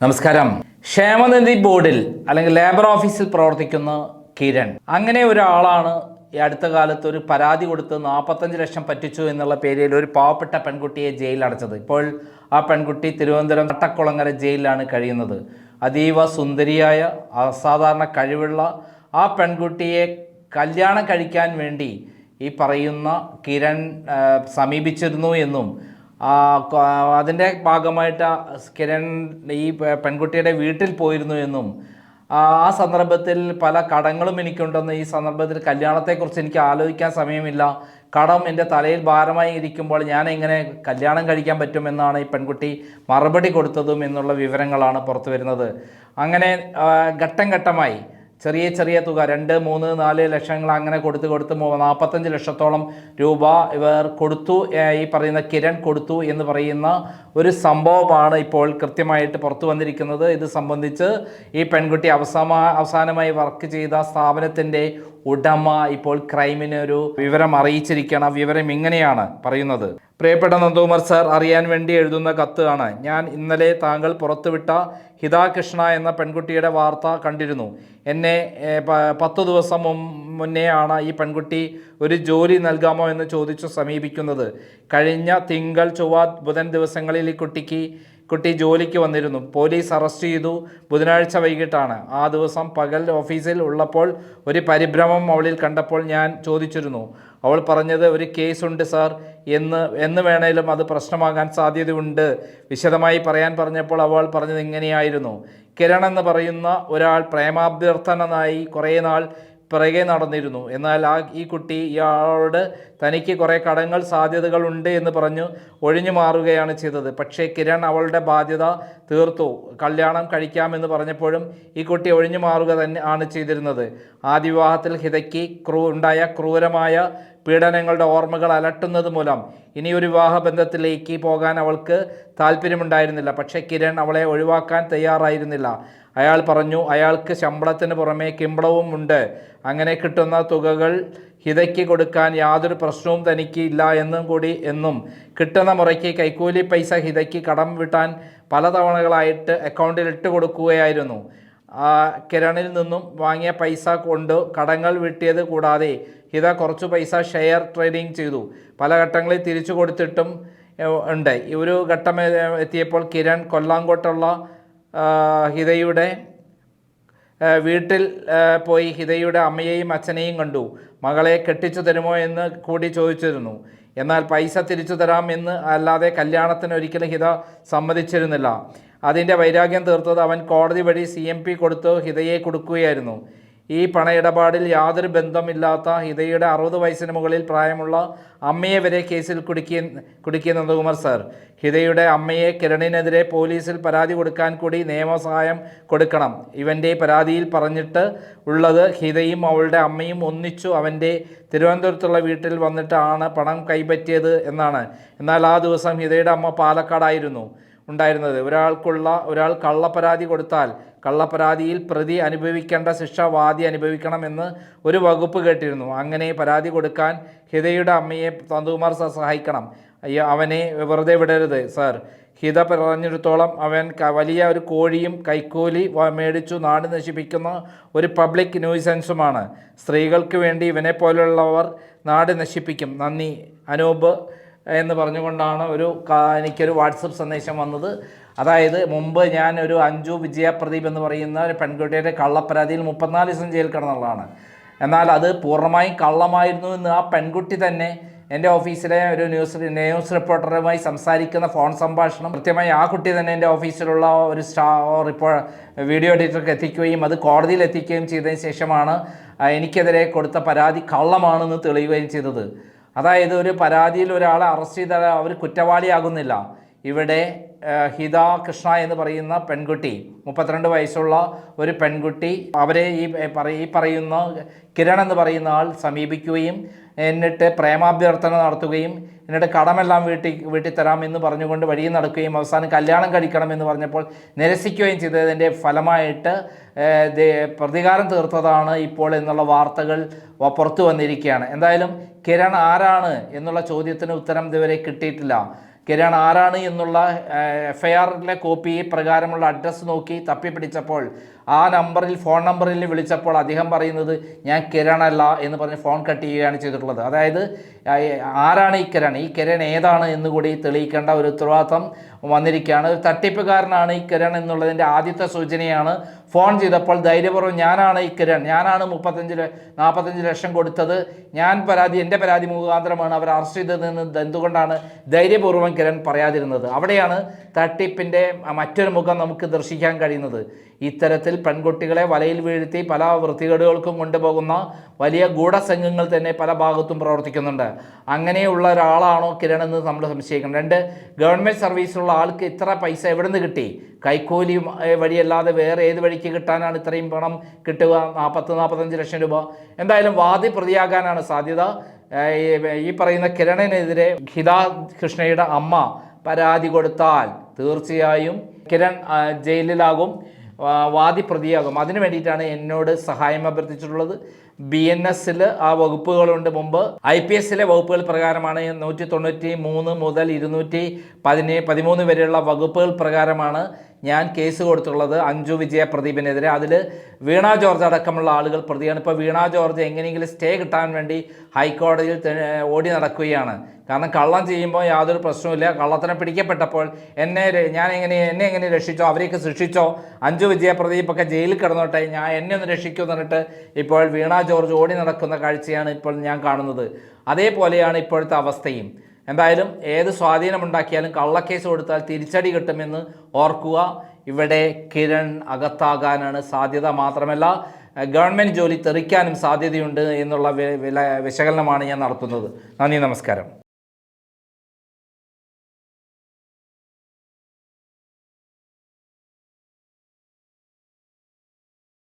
നമസ്കാരം. ക്ഷേമനിധി ബോർഡിൽ അല്ലെങ്കിൽ ലേബർ ഓഫീസിൽ പ്രവർത്തിക്കുന്ന കിരൺ അങ്ങനെ ഒരാളാണ് ഈ അടുത്ത കാലത്ത് ഒരു പരാതി കൊടുത്ത് 45 ലക്ഷം പറ്റിച്ചു എന്നുള്ള പേരിൽ ഒരു പാവപ്പെട്ട പെൺകുട്ടിയെ ജയിലിലടച്ചത്. ഇപ്പോൾ ആ പെൺകുട്ടി തിരുവനന്തപുരം തട്ടക്കുളങ്ങര ജയിലിലാണ് കഴിയുന്നത്. അതീവ സുന്ദരിയായ അസാധാരണ കഴിവുള്ള ആ പെൺകുട്ടിയെ കല്യാണം കഴിക്കാൻ വേണ്ടി ഈ പറയുന്ന കിരൺ സമീപിച്ചിരുന്നു എന്നും അതിൻ്റെ ഭാഗമായിട്ട് കിരൺ ഈ പെൺകുട്ടിയുടെ വീട്ടിൽ പോയിരുന്നു എന്നും ആ സന്ദർഭത്തിൽ പല കടങ്ങളും എനിക്കുണ്ടെന്ന്, ഈ സന്ദർഭത്തിൽ കല്യാണത്തെക്കുറിച്ച് എനിക്ക് ആലോചിക്കാൻ സമയമില്ല, കടം എൻ്റെ തലയിൽ ഭാരമായി ഇരിക്കുമ്പോൾ ഞാൻ എങ്ങനെ കല്യാണം കഴിക്കാൻ പറ്റുമെന്നാണ് ഈ പെൺകുട്ടി മറുപടി കൊടുത്തതും എന്നുള്ള വിവരങ്ങളാണ് പുറത്തു വരുന്നത്. അങ്ങനെ ഘട്ടം ഘട്ടമായി ചെറിയ തുക 2, 3, 4 ലക്ഷങ്ങൾ അങ്ങനെ കൊടുത്ത് 45 ലക്ഷത്തോളം രൂപ ഇവർ കൊടുത്തു, ഈ പറയുന്ന കിരൺ കൊടുത്തു എന്ന് പറയുന്ന ഒരു സംഭവമാണ് ഇപ്പോൾ കൃത്യമായിട്ട് പുറത്തു വന്നിരിക്കുന്നത്. ഇത് സംബന്ധിച്ച് ഈ പെൺകുട്ടി അവസാനമായി വർക്ക് ചെയ്ത സ്ഥാപനത്തിൻ്റെ ഉടമ ഇപ്പോൾ ക്രൈമിന് ഒരു വിവരം അറിയിച്ചിരിക്കണം. വിവരം ഇങ്ങനെയാണ് പറയുന്നത്: പ്രിയപ്പെട്ട നന്ദകുമാർ സാർ, അറിയാൻ വേണ്ടി എഴുതുന്ന കത്ത് ആണ്. ഞാൻ ഇന്നലെ താങ്കൾ പുറത്തുവിട്ട ഹിത കൃഷ്ണ എന്ന പെൺകുട്ടിയുടെ വാർത്ത കണ്ടിരുന്നു. എന്നെ 10 ദിവസം മുന്നെയാണ് ഈ പെൺകുട്ടി ഒരു ജോലി നൽകാമോ എന്ന് ചോദിച്ചു സമീപിക്കുന്നത്. കഴിഞ്ഞ തിങ്കൾ, ചൊവ്വ, ബുധൻ ദിവസങ്ങളിൽ ഈ കുട്ടി ജോലിക്ക് വന്നിരുന്നു. പോലീസ് അറസ്റ്റ് ചെയ്തു ബുധനാഴ്ച വൈകിട്ടാണ്. ആ ദിവസം പകൽ ഓഫീസിൽ ഉള്ളപ്പോൾ ഒരു പരിഭ്രമം അവളിൽ കണ്ടപ്പോൾ ഞാൻ ചോദിച്ചിരുന്നു. അവൾ പറഞ്ഞത്, ഒരു കേസുണ്ട് സാർ, എന്ന് വേണേലും അത് പ്രശ്നമാകാൻ സാധ്യതയുണ്ട്. വിശദമായി പറയാൻ പറഞ്ഞപ്പോൾ അവൾ പറഞ്ഞത് ഇങ്ങനെയായിരുന്നു: കിരൺ എന്ന് പറയുന്ന ഒരാൾ പ്രേമാഭ്യർത്ഥനായി കുറേ നാൾ പിറകെ നടന്നിരുന്നു. എന്നാൽ ഈ കുട്ടി ഇയാളോട് തനിക്ക് കുറേ കടങ്ങൾ സാധ്യതകൾ ഉണ്ട് എന്ന് പറഞ്ഞു ഒഴിഞ്ഞു മാറുകയാണ് ചെയ്തത്. പക്ഷേ കിരൺ അവളുടെ ബാധ്യത തീർത്തു. കല്യാണം കഴിക്കാമെന്ന് പറഞ്ഞപ്പോഴും ഈ കുട്ടി ഒഴിഞ്ഞു മാറുക തന്നെ ആണ് ചെയ്തിരുന്നത്. ആദ്യ വിവാഹത്തിൽ ഹിതയ്ക്ക് ഉണ്ടായ ക്രൂരമായ പീഡനങ്ങളുടെ ഓർമ്മകൾ അലട്ടുന്നത് മൂലം ഇനിയൊരു വിവാഹബന്ധത്തിലേക്ക് പോകാൻ അവൾക്ക് താല്പര്യമുണ്ടായിരുന്നില്ല. പക്ഷേ കിരൺ അവളെ ഒഴിവാക്കാൻ തയ്യാറായിരുന്നില്ല. അയാൾ പറഞ്ഞു അയാൾക്ക് ശമ്പളത്തിന് പുറമെ കിമ്പളവും ഉണ്ട്. അങ്ങനെ കിട്ടുന്ന തുകകൾ ഹിതയ്ക്ക് കൊടുക്കാൻ യാതൊരു പ്രശ്നവും തനിക്ക് ഇല്ല എന്നും കിട്ടുന്ന മുറയ്ക്ക് കൈക്കൂലി പൈസ ഹിതയ്ക്ക് കടം വീട്ടാൻ പല തവണകളായിട്ട് അക്കൗണ്ടിൽ ഇട്ട് കൊടുക്കുകയായിരുന്നു. കിരണിൽ നിന്നും വാങ്ങിയ പൈസ കൊണ്ട് കടങ്ങൾ വീട്ടിയത് കൂടാതെ ഹിത കുറച്ചു പൈസ ഷെയർ ട്രേഡിംഗ് ചെയ്തു. പല ഘട്ടങ്ങളിൽ തിരിച്ചു കൊടുത്തിട്ടും ഉണ്ട്. ഈ ഒരു ഘട്ടം എത്തിയപ്പോൾ കിരൺ കൊല്ലാങ്കോട്ടുള്ള ഹിതയുടെ വീട്ടിൽ പോയി ഹിതയുടെ അമ്മയെയും അച്ഛനെയും കണ്ടു. മകളെ കെട്ടിച്ചു തരുമോ എന്ന് കൂടി ചോദിച്ചിരുന്നു. എന്നാൽ പൈസ തിരിച്ചു തരാം എന്ന് അല്ലാതെ കല്യാണത്തിന് ഒരിക്കലും ഹിത സമ്മതിച്ചിരുന്നില്ല. അതിൻ്റെ വൈരാഗ്യം തീർത്തത് അവൻ കോടതി വഴി CMP കൊടുത്ത് ഹിതയെ കൊടുക്കുകയായിരുന്നു. ഈ പണയിടപാടിൽ യാതൊരു ബന്ധമില്ലാത്ത ഹിതയുടെ 60 വയസ്സിന് മുകളിൽ പ്രായമുള്ള അമ്മയെ വരെ കേസിൽ കുടുക്കിയ നന്ദകുമാർ സാർ, ഹിതയുടെ അമ്മയെ കിരണിനെതിരെ പോലീസിൽ പരാതി കൊടുക്കാൻ കൂടി നിയമസഹായം കൊടുക്കണം. ഇവൻ്റെ പരാതിയിൽ പറഞ്ഞിട്ട് ഉള്ളത് ഹിതയും അവളുടെ അമ്മയും ഒന്നിച്ചു അവൻ്റെ തിരുവനന്തപുരത്തുള്ള വീട്ടിൽ വന്നിട്ടാണ് പണം കൈപ്പറ്റിയത് എന്നാണ്. എന്നാൽ ആ ദിവസം ഹിതയുടെ അമ്മ പാലക്കാടായിരുന്നു ഉണ്ടായിരുന്നത്. ഒരാൾ കള്ളപ്പരാതി കൊടുത്താൽ കള്ളപ്പരാതിയിൽ പ്രതി അനുഭവിക്കേണ്ട ശിക്ഷ വാദി അനുഭവിക്കണമെന്ന് ഒരു വകുപ്പ് കേട്ടിരുന്നു. അങ്ങനെ പരാതി കൊടുക്കാൻ ഹിതയുടെ അമ്മയെ നന്ദകുമാർ സാർ സഹായിക്കണം. അവനെ വെറുതെ വിടരുത് സാർ. ഹിത പറഞ്ഞിടത്തോളം അവൻ വലിയ ഒരു കോഴിയും കൈക്കൂലി മേടിച്ചു നാട് നശിപ്പിക്കുന്ന ഒരു പബ്ലിക് ന്യൂസൻസുമാണ്. സ്ത്രീകൾക്ക് വേണ്ടി ഇവനെ പോലുള്ളവർ നാട് നശിപ്പിക്കും. നന്ദി അനൂപ് എന്ന് പറഞ്ഞുകൊണ്ടാണ് എനിക്കൊരു വാട്സപ്പ് സന്ദേശം വന്നത്. അതായത് മുമ്പ് ഞാൻ ഒരു അഞ്ജു വിജയപ്രദീപ് എന്ന് പറയുന്ന ഒരു പെൺകുട്ടിയുടെ കള്ളപ്പരാതിയിൽ 34 ദിവസം ജയിൽ കിടന്നുള്ളതാണ്. എന്നാൽ അത് പൂർണ്ണമായും കള്ളമായിരുന്നു എന്ന് ആ പെൺകുട്ടി തന്നെ എൻ്റെ ഓഫീസിലെ ഒരു ന്യൂസ് റിപ്പോർട്ടറുമായി സംസാരിക്കുന്ന ഫോൺ സംഭാഷണം കൃത്യമായി ആ കുട്ടി തന്നെ എൻ്റെ ഓഫീസിലുള്ള ഒരു വീഡിയോ എഡിറ്റർക്ക് എത്തിക്കുകയും അത് കോടതിയിൽ എത്തിക്കുകയും ചെയ്തതിന് ശേഷമാണ് എനിക്കെതിരെ കൊടുത്ത പരാതി കള്ളമാണെന്ന് തെളിയുകയും ചെയ്തത്. അതായത് ഒരു പരാതിയിൽ ഒരാളെ അറസ്റ്റ് ചെയ്താൽ അവർ കുറ്റവാളിയാകുന്നില്ല. ഇവിടെ ഹിത കൃഷ്ണ എന്ന് പറയുന്ന പെൺകുട്ടി, 32 വയസ്സുള്ള ഒരു പെൺകുട്ടി, അവരെ ഈ പറയുന്ന കിരൺ എന്ന് പറയുന്ന ആൾ സമീപിക്കുകയും എന്നിട്ട് പ്രേമാഭ്യർത്ഥന നടത്തുകയും എന്നിട്ട് കടമെല്ലാം വീട്ടിൽ തരാമെന്ന് പറഞ്ഞുകൊണ്ട് വഴിയിൽ നടക്കുകയും അവസാനം കല്യാണം കഴിക്കണമെന്ന് പറഞ്ഞപ്പോൾ നിരസിക്കുകയും ചെയ്തതിൻ്റെ ഫലമായിട്ട് പ്രതികാരം തീർത്തതാണ് ഇപ്പോൾ എന്നുള്ള വാർത്തകൾ പുറത്തു വന്നിരിക്കുകയാണ്. എന്തായാലും കിരൺ ആരാണ് എന്നുള്ള ചോദ്യത്തിന് ഉത്തരം ഇതുവരെ കിട്ടിയിട്ടില്ല. കിരൺ ആരാണ് എന്നുള്ള FIR കോപ്പി പ്രകാരമുള്ള അഡ്രസ്സ് നോക്കി തപ്പിപ്പിടിച്ചപ്പോൾ ആ ഫോൺ നമ്പറിൽ വിളിച്ചപ്പോൾ അദ്ദേഹം പറയുന്നത് ഞാൻ കിരണല്ല എന്ന് പറഞ്ഞ് ഫോൺ കട്ട് ചെയ്യുകയാണ് ചെയ്തിട്ടുള്ളത്. അതായത് ആരാണ് ഈ കിരൺ ഏതാണ് എന്ന് കൂടി തെളിയിക്കേണ്ട ഒരു ഉത്തരവാദിത്തം വന്നിരിക്കുകയാണ്. ഒരു തട്ടിപ്പുകാരനാണ് ഈ കിരൺ എന്നുള്ളതിൻ്റെ ആദ്യത്തെ സൂചനയാണ്. ഫോൺ ചെയ്തപ്പോൾ ധൈര്യപൂർവ്വം ഞാനാണ് ഈ കിരൺ, ഞാനാണ് 45 ലക്ഷം കൊടുത്തത്, എൻ്റെ പരാതി മുഖാന്തരമാണ് അവർ അറസ്റ്റ് ചെയ്തതെന്ന് എന്തുകൊണ്ടാണ് ധൈര്യപൂർവ്വം കിരൺ പറയാതിരുന്നത്? അവിടെയാണ് തട്ടിപ്പിൻ്റെ മറ്റൊരു മുഖം നമുക്ക് ദർശിക്കാൻ കഴിയുന്നത്. ഇത്തരത്തിൽ പെൺകുട്ടികളെ വലയിൽ വീഴ്ത്തി പല വൃത്തികേടുകൾക്കും കൊണ്ടുപോകുന്ന വലിയ ഗൂഢസംഘങ്ങൾ തന്നെ പല ഭാഗത്തും പ്രവർത്തിക്കുന്നുണ്ട്. അങ്ങനെയുള്ള ഒരാളാണോ കിരൺ എന്ന് നമ്മൾ സംശയിക്കണം. 2, ഗവൺമെൻറ് സർവീസിലുള്ള ആൾക്ക് ഇത്ര പൈസ എവിടെ നിന്ന് കിട്ടി? കൈക്കൂലി വഴിയല്ലാതെ വേറെ ഏത് വഴിക്ക് കിട്ടാനാണ് ഇത്രയും പണം കിട്ടുക? 40-45 ലക്ഷം രൂപ. എന്തായാലും വാദി പ്രതിയാകാനാണ് സാധ്യത. ഈ പറയുന്ന കിരണിനെതിരെ ഹിതാ കൃഷ്ണയുടെ അമ്മ പരാതി കൊടുത്താൽ തീർച്ചയായും കിരൺ ജയിലിലാകും, വാദി പ്രതിയാകും. അതിനു വേണ്ടിയിട്ടാണ് എന്നോട് സഹായം അഭ്യർത്ഥിച്ചിട്ടുള്ളത്. BNS ആ വകുപ്പുകളുണ്ട്. മുമ്പ് IPS വകുപ്പുകൾ പ്രകാരമാണ് 193 മുതൽ 213 വരെയുള്ള വകുപ്പുകൾ പ്രകാരമാണ് ഞാൻ കേസ് കൊടുത്തുള്ളത് അഞ്ജു വിജയ പ്രദീപിനെതിരെ. അതിൽ വീണ ജോർജ് അടക്കമുള്ള ആളുകൾ പ്രതിയാണ്. ഇപ്പോൾ വീണ ജോർജ് എങ്ങനെയെങ്കിലും സ്റ്റേ കിട്ടാൻ വേണ്ടി ഹൈക്കോടതിയിൽ ഓടി നടക്കുകയാണ്. കാരണം കള്ളം ചെയ്യുമ്പോൾ യാതൊരു പ്രശ്നവുമില്ല. കള്ളത്തിനെ പിടിക്കപ്പെട്ടപ്പോൾ എന്നെ എങ്ങനെ രക്ഷിച്ചോ, അവരെയൊക്കെ ശിക്ഷിച്ചോ, അഞ്ജു വിജയ പ്രദീപൊക്കെ ജയിലിൽ കിടന്നോട്ടെ, എന്നെ ഒന്ന് രക്ഷിക്കൂ എന്ന് പറഞ്ഞിട്ട് ഇപ്പോൾ വീണ ജോർജ് ഓടി നടക്കുന്ന കാഴ്ചയാണ് ഇപ്പോൾ ഞാൻ കാണുന്നത്. അതേപോലെയാണ് ഇപ്പോഴത്തെ അവസ്ഥയും. എന്തായാലും ഏത് സ്വാധീനമുണ്ടാക്കിയാലും കള്ളക്കേസ് കൊടുത്താൽ തിരിച്ചടി കിട്ടുമെന്ന് ഓർക്കുക. ഇവിടെ കിരൺ അകത്താകാനാണ് സാധ്യത. മാത്രമല്ല ഗവൺമെൻറ് ജോലി തെറിക്കാനും സാധ്യതയുണ്ട് എന്നുള്ള വിശകലനമാണ് ഞാൻ നടത്തുന്നത്. നന്ദി, നമസ്കാരം.